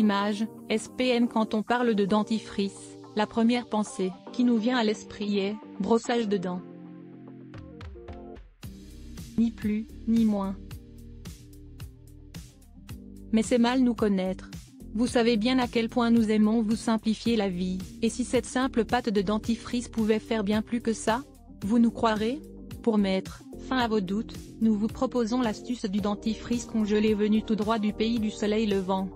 image, SPM. Quand on parle de dentifrice, la première pensée qui nous vient à l'esprit est « brossage de dents ». Ni plus, ni moins. Mais c'est mal nous connaître. Vous savez bien à quel point nous aimons vous simplifier la vie, et si cette simple pâte de dentifrice pouvait faire bien plus que ça, vous nous croirez? Pour mettre fin à vos doutes, nous vous proposons l'astuce du dentifrice congelé venu tout droit du pays du soleil levant.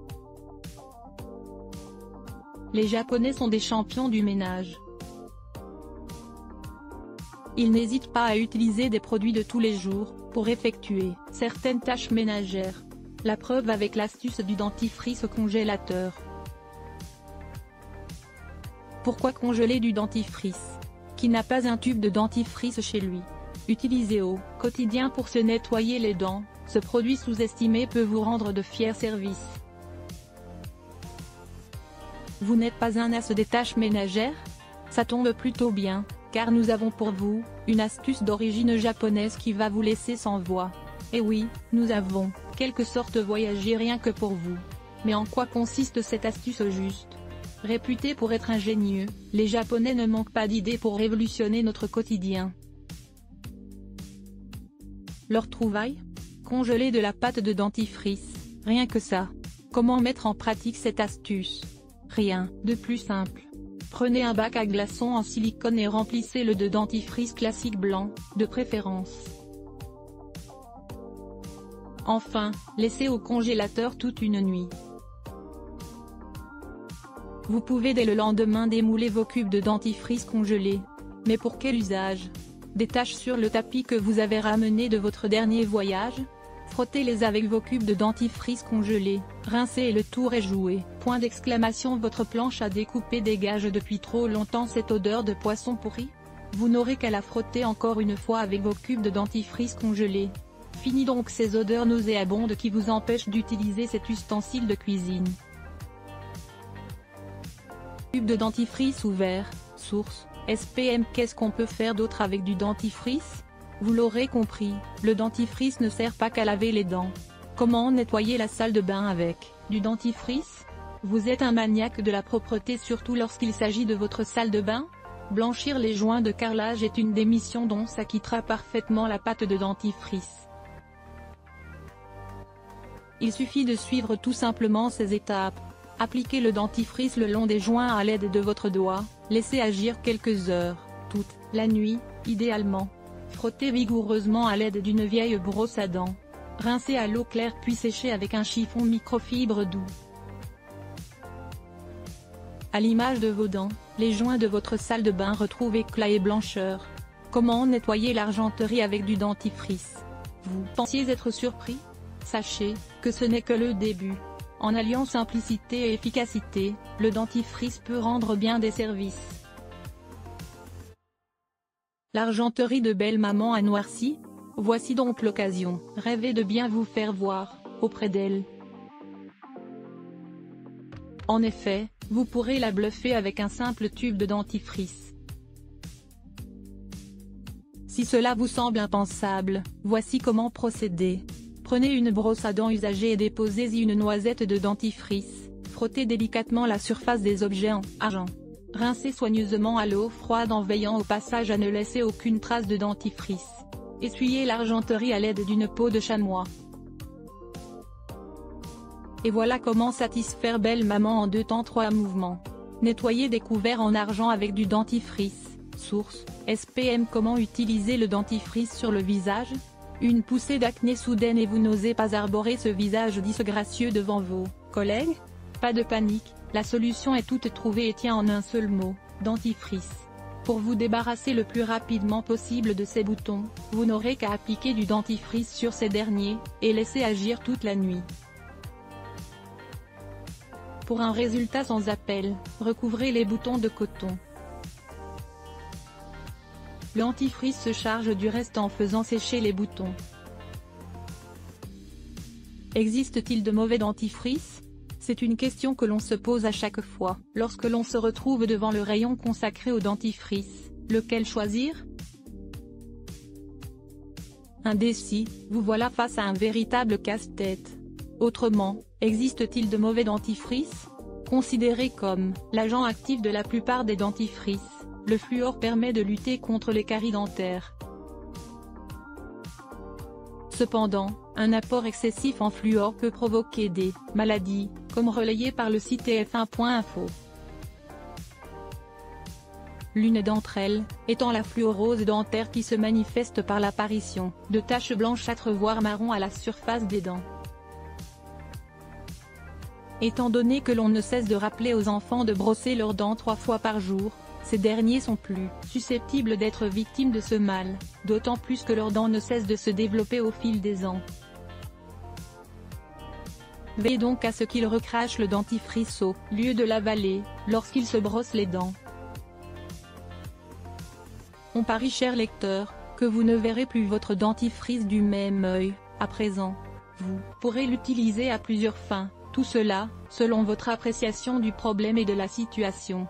Les Japonais sont des champions du ménage. Ils n'hésitent pas à utiliser des produits de tous les jours, pour effectuer certaines tâches ménagères. La preuve avec l'astuce du dentifrice au congélateur. Pourquoi congeler du dentifrice? Qui n'a pas un tube de dentifrice chez lui? Utilisé au quotidien pour se nettoyer les dents, ce produit sous-estimé peut vous rendre de fiers services. Vous n'êtes pas un as des tâches ménagères? Ça tombe plutôt bien, car nous avons pour vous une astuce d'origine japonaise qui va vous laisser sans voix. Et oui, nous avons quelque sorte voyagé rien que pour vous. Mais en quoi consiste cette astuce au juste? Réputés pour être ingénieux, les Japonais ne manquent pas d'idées pour révolutionner notre quotidien. Leur trouvaille? Congeler de la pâte de dentifrice, rien que ça. Comment mettre en pratique cette astuce? Rien de plus simple. Prenez un bac à glaçons en silicone et remplissez-le de dentifrice classique blanc, de préférence. Enfin, laissez au congélateur toute une nuit. Vous pouvez dès le lendemain démouler vos cubes de dentifrice congelés. Mais pour quel usage? Des taches sur le tapis que vous avez ramené de votre dernier voyage? Frottez-les avec vos cubes de dentifrice congelés, rincez et le tour est joué. Point d'exclamation. Votre planche à découper dégage depuis trop longtemps cette odeur de poisson pourri? Vous n'aurez qu'à la frotter encore une fois avec vos cubes de dentifrice congelés. Fini donc ces odeurs nauséabondes qui vous empêchent d'utiliser cet ustensile de cuisine. Tube de dentifrice ouvert, source, SPM. Qu'est-ce qu'on peut faire d'autre avec du dentifrice? Vous l'aurez compris, le dentifrice ne sert pas qu'à laver les dents. Comment nettoyer la salle de bain avec du dentifrice? Vous êtes un maniaque de la propreté, surtout lorsqu'il s'agit de votre salle de bain? Blanchir les joints de carrelage est une des missions dont s'acquittera parfaitement la pâte de dentifrice. Il suffit de suivre tout simplement ces étapes. Appliquez le dentifrice le long des joints à l'aide de votre doigt, laissez agir quelques heures, toute la nuit, idéalement. Frottez vigoureusement à l'aide d'une vieille brosse à dents. Rincez à l'eau claire puis séchez avec un chiffon microfibre doux. À l'image de vos dents, les joints de votre salle de bain retrouvent éclat et blancheur. Comment nettoyer l'argenterie avec du dentifrice? Vous pensiez être surpris? Sachez que ce n'est que le début. En alliant simplicité et efficacité, le dentifrice peut rendre bien des services. L'argenterie de belle-maman a noirci? Voici donc l'occasion. Rêvez de bien vous faire voir auprès d'elle. En effet, vous pourrez la bluffer avec un simple tube de dentifrice. Si cela vous semble impensable, voici comment procéder. Prenez une brosse à dents usagée et déposez-y une noisette de dentifrice. Frottez délicatement la surface des objets en argent. Rincez soigneusement à l'eau froide en veillant au passage à ne laisser aucune trace de dentifrice. Essuyez l'argenterie à l'aide d'une peau de chamois. Et voilà comment satisfaire belle maman en 2 temps 3 mouvements. Nettoyer des couverts en argent avec du dentifrice. Source, SPM. Comment utiliser le dentifrice sur le visage? Une poussée d'acné soudaine et vous n'osez pas arborer ce visage disgracieux devant vos collègues? Pas de panique, la solution est toute trouvée et tient en un seul mot, dentifrice. Pour vous débarrasser le plus rapidement possible de ces boutons, vous n'aurez qu'à appliquer du dentifrice sur ces derniers, et laisser agir toute la nuit. Pour un résultat sans appel, recouvrez les boutons de coton. Le dentifrice se charge du reste en faisant sécher les boutons. Existe-t-il de mauvais dentifrice? C'est une question que l'on se pose à chaque fois, lorsque l'on se retrouve devant le rayon consacré au dentifrice. Lequel choisir? Indécis, vous voilà face à un véritable casse-tête. Autrement, existe-t-il de mauvais dentifrices? Considéré comme l'agent actif de la plupart des dentifrices, le fluor permet de lutter contre les caries dentaires. Cependant, un apport excessif en fluor peut provoquer des maladies, comme relayé par le site tf1.info. L'une d'entre elles, étant la fluorose dentaire qui se manifeste par l'apparition de taches blanchâtres voire marron à la surface des dents. Étant donné que l'on ne cesse de rappeler aux enfants de brosser leurs dents 3 fois par jour, ces derniers sont plus susceptibles d'être victimes de ce mal, d'autant plus que leurs dents ne cessent de se développer au fil des ans. Veillez donc à ce qu'ils recrachent le dentifrice au lieu de l'avaler, lorsqu'ils se brossent les dents. On parie, cher lecteur, que vous ne verrez plus votre dentifrice du même œil. À présent, vous pourrez l'utiliser à plusieurs fins, tout cela, selon votre appréciation du problème et de la situation.